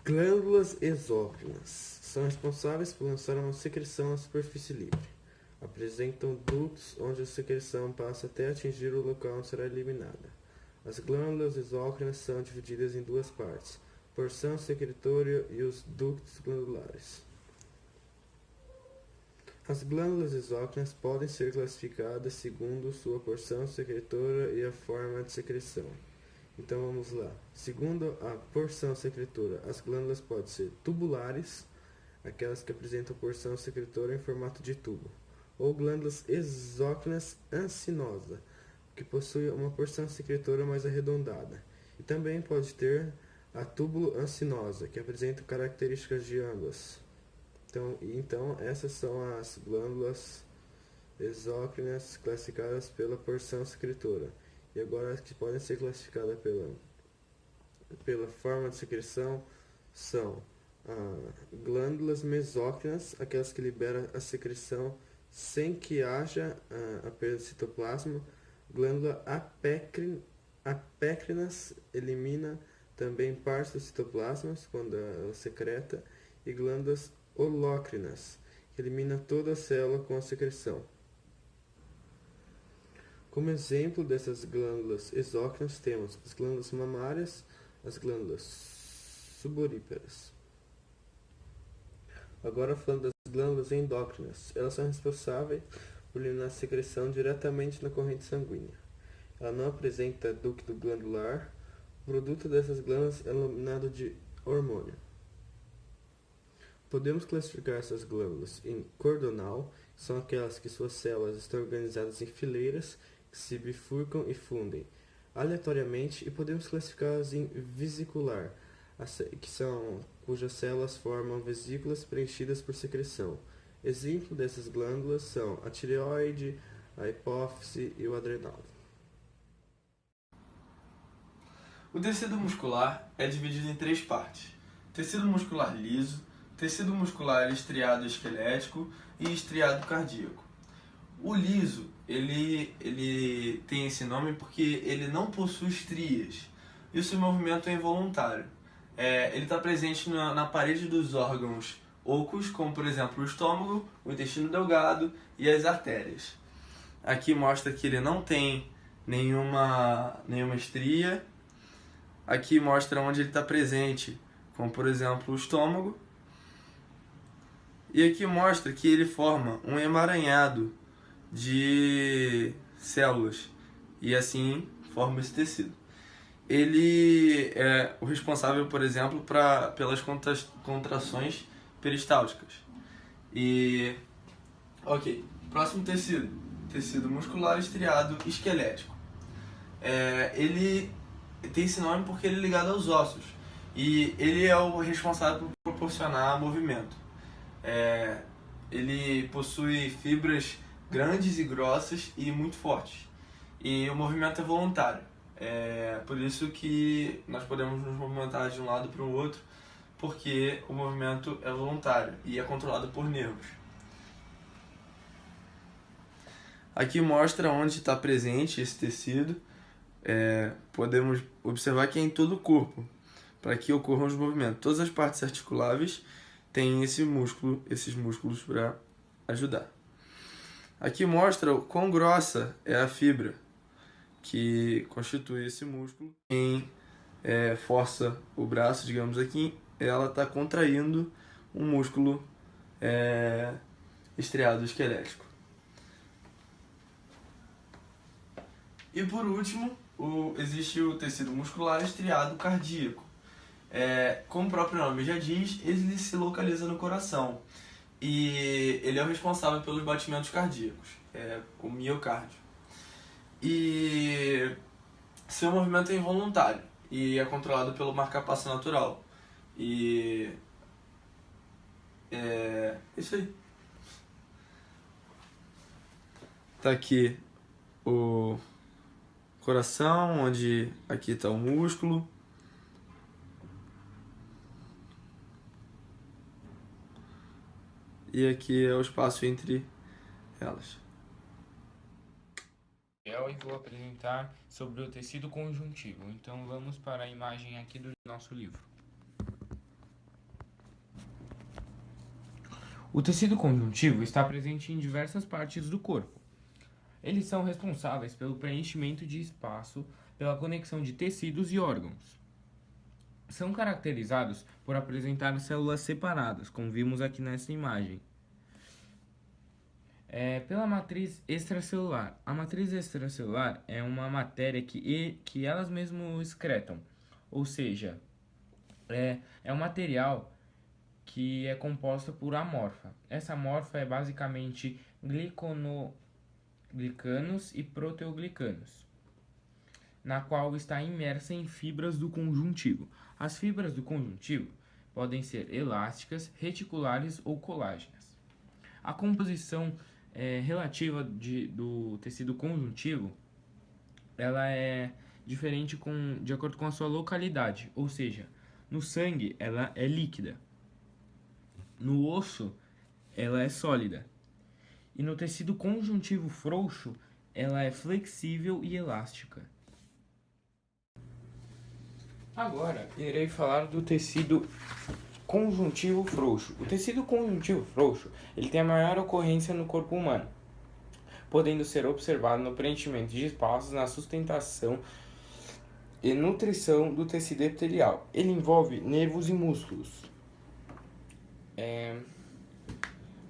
Glândulas exócrinas são responsáveis por lançar uma secreção na superfície livre. Apresentam ductos onde a secreção passa até atingir o local onde será eliminada. As glândulas exócrinas são divididas em duas partes: porção secretória e os ductos glandulares. As glândulas exócrinas podem ser classificadas segundo sua porção secretora e a forma de secreção. Então vamos lá. Segundo a porção secretora, as glândulas podem ser tubulares, aquelas que apresentam porção secretora em formato de tubo, ou glândulas exócrinas acinosas, que possuem uma porção secretora mais arredondada. E também pode ter a túbulo-acinosa, que apresenta características de ambas. Então, essas são as glândulas exócrinas classificadas pela porção secretora. E agora as que podem ser classificadas pela forma de secreção são glândulas mesócrinas, aquelas que liberam a secreção sem que haja a perda de citoplasma. Glândula apécrinas elimina também parte dos citoplasmas quando ela secreta. E glândulas holócrinas, que elimina toda a célula com a secreção. Como exemplo dessas glândulas exócrinas temos as glândulas mamárias, as glândulas sudoríparas. Agora falando das glândulas endócrinas, elas são responsáveis por eliminar a secreção diretamente na corrente sanguínea. Ela não apresenta ducto glandular. O produto dessas glândulas é eliminado de hormônio. Podemos classificar essas glândulas em cordonal, que são aquelas que suas células estão organizadas em fileiras que se bifurcam e fundem aleatoriamente, e podemos classificá-las em vesicular, cujas células formam vesículas preenchidas por secreção. Exemplo dessas glândulas são a tireoide, a hipófise e o adrenal. O tecido muscular é dividido em três partes: tecido muscular liso, tecido muscular estriado esquelético e estriado cardíaco. O liso, ele tem esse nome porque ele não possui estrias. E o seu movimento é involuntário. Ele está presente na parede dos órgãos ocos, como por exemplo o estômago, o intestino delgado e as artérias. Aqui mostra que ele não tem nenhuma estria. Aqui mostra onde ele está presente, como por exemplo o estômago. E aqui mostra que ele forma um emaranhado de células e assim forma esse tecido. Ele é o responsável, por exemplo, pelas contrações peristálticas. Próximo tecido, tecido muscular estriado esquelético. Ele tem esse nome porque ele é ligado aos ossos e ele é o responsável por proporcionar movimento. Ele possui fibras grandes e grossas e muito fortes. E o movimento é voluntário. Por isso que nós podemos nos movimentar de um lado para o outro, porque o movimento é voluntário e é controlado por nervos. Aqui mostra onde está presente esse tecido. Podemos observar que é em todo o corpo, para que ocorram os movimentos. Todas as partes articuláveis têm esses músculos para ajudar. Aqui mostra o quão grossa é a fibra que constitui esse músculo. Quem força o braço, digamos aqui, ela está contraindo um músculo estriado esquelético. E por último, existe o tecido muscular estriado cardíaco. Como o próprio nome já diz, ele se localiza no coração. E ele é o responsável pelos batimentos cardíacos, o miocárdio. E seu movimento é involuntário e é controlado pelo marcapasso natural. E isso aí. Tá aqui o coração, onde aqui está o músculo. E aqui é o espaço entre elas. Eu vou apresentar sobre o tecido conjuntivo. Então vamos para a imagem aqui do nosso livro. O tecido conjuntivo está presente em diversas partes do corpo. Eles são responsáveis pelo preenchimento de espaço, pela conexão de tecidos e órgãos. São caracterizados por apresentar células separadas, como vimos aqui nessa imagem. Pela matriz extracelular. A matriz extracelular é uma matéria que elas mesmas excretam, ou seja, é um material que é composta por amorfa. Essa amorfa é basicamente glicanos e proteoglicanos, na qual está imersa em fibras do conjuntivo. As fibras do conjuntivo podem ser elásticas, reticulares ou colágenas. A composição relativa do tecido conjuntivo ela é diferente de acordo com a sua localidade, ou seja, no sangue ela é líquida, no osso ela é sólida e no tecido conjuntivo frouxo ela é flexível e elástica. Agora irei falar do tecido conjuntivo frouxo. O tecido conjuntivo frouxo ele tem a maior ocorrência no corpo humano, podendo ser observado no preenchimento de espaços, na sustentação e nutrição do tecido epitelial. Ele envolve nervos e músculos.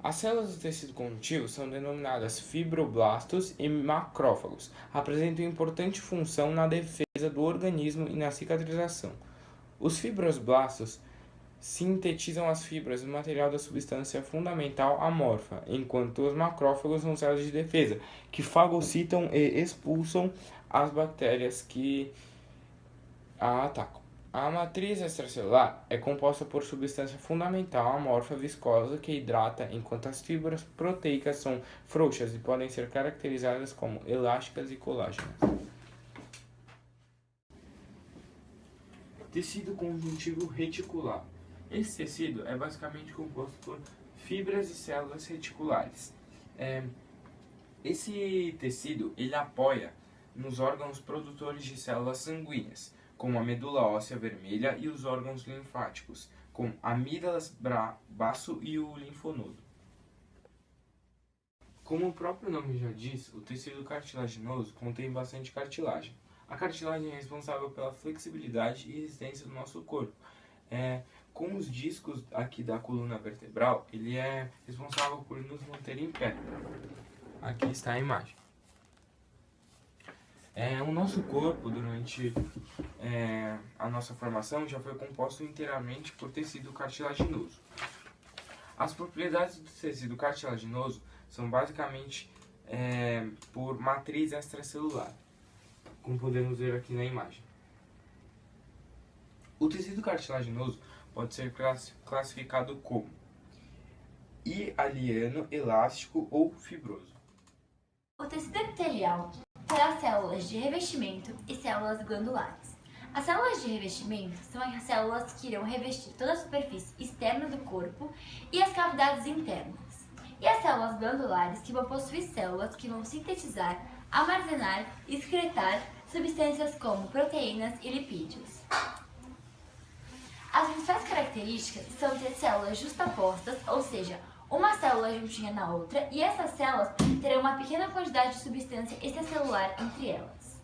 As células do tecido conjuntivo são denominadas fibroblastos e macrófagos. Apresentam importante função na defesa do organismo e na cicatrização. Os fibroblastos sintetizam as fibras do material da substância fundamental amorfa, enquanto os macrófagos são células de defesa, que fagocitam e expulsam as bactérias que a atacam. A matriz extracelular é composta por substância fundamental amorfa viscosa que hidrata, enquanto as fibras proteicas são frouxas e podem ser caracterizadas como elásticas e colágenas. Tecido conjuntivo reticular. Esse tecido é basicamente composto por fibras e células reticulares. Esse tecido ele apoia nos órgãos produtores de células sanguíneas, como a medula óssea vermelha e os órgãos linfáticos, como amígdalas, baço e o linfonodo. Como o próprio nome já diz, o tecido cartilaginoso contém bastante cartilagem. A cartilagem é responsável pela flexibilidade e resistência do nosso corpo. Com os discos aqui da coluna vertebral, ele é responsável por nos manter em pé. Aqui está a imagem. O nosso corpo, durante a nossa formação, já foi composto inteiramente por tecido cartilaginoso. As propriedades do tecido cartilaginoso são basicamente por matriz extracelular, como podemos ver aqui na imagem. O tecido cartilaginoso pode ser classificado como hialiano, elástico ou fibroso. O tecido epitelial terá células de revestimento e células glandulares. As células de revestimento são as células que irão revestir toda a superfície externa do corpo e as cavidades internas. E as células glandulares que vão possuir células que vão sintetizar, armazenar e excretar substâncias como proteínas e lipídios. As principais características são ter células justapostas, ou seja, uma célula juntinha na outra, e essas células terão uma pequena quantidade de substância extracelular entre elas.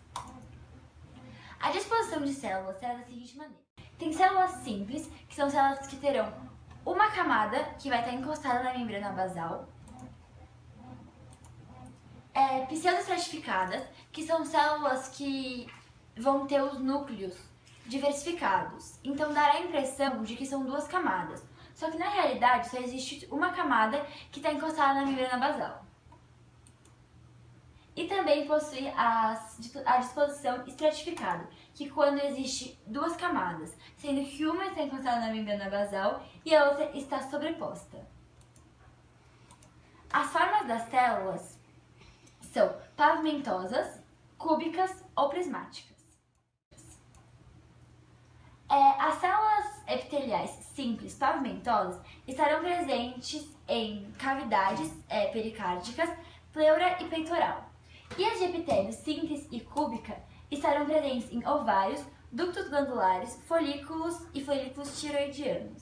A disposição de células será da seguinte maneira. Tem células simples, que são células que terão uma camada que vai estar encostada na membrana basal. Pseudoestratificadas, que são células que vão ter os núcleos diversificados. Então dará a impressão de que são duas camadas. Só que na realidade só existe uma camada que está encostada na membrana basal. E também possui a disposição estratificada, que quando existe duas camadas, sendo que uma está encostada na membrana basal e a outra está sobreposta. As formas das células são pavimentosas, cúbicas ou prismáticas. As células epiteliais simples pavimentosas estarão presentes em cavidades pericárdicas, pleura e peitoral. E as de epitélio simples e cúbica estarão presentes em ovários, ductos glandulares, folículos e folículos tiroidianos.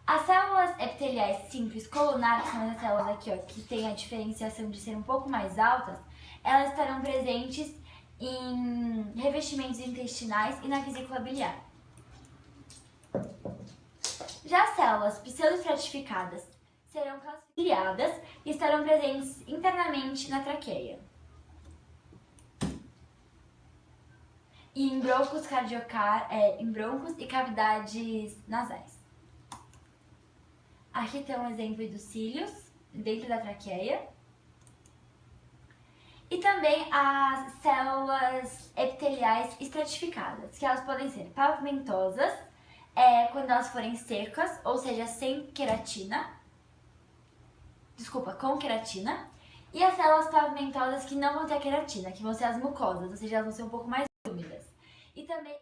As células epiteliais simples colunares, são as células aqui, ó, que tem a diferenciação de ser um pouco mais altas, elas estarão presentes em revestimentos intestinais e na vesícula biliar. Já as células pseudoestratificadas serão classificadas e estarão presentes internamente na traqueia e em broncos, em broncos e cavidades nasais. Aqui tem um exemplo dos cílios dentro da traqueia. E também as células epiteliais estratificadas, que elas podem ser pavimentosas, quando elas forem secas, ou seja, sem queratina. Desculpa, com queratina. E as células pavimentosas que não vão ter queratina, que vão ser as mucosas, ou seja, elas vão ser um pouco mais úmidas. E também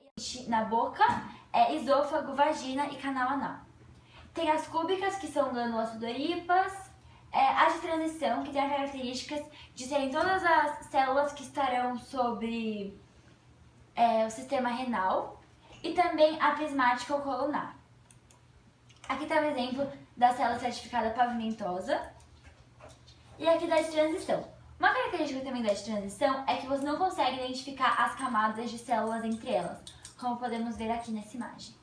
na boca, esôfago, vagina e canal anal. Tem as cúbicas, que são glândulas sudoríparas. As de transição, que tem as características de serem todas as células que estarão sobre o sistema renal. E também a prismática ou colunar. Aqui está um exemplo da célula estratificada pavimentosa. E aqui da de transição. Uma característica também da de transição é que você não consegue identificar as camadas de células entre elas, como podemos ver aqui nessa imagem.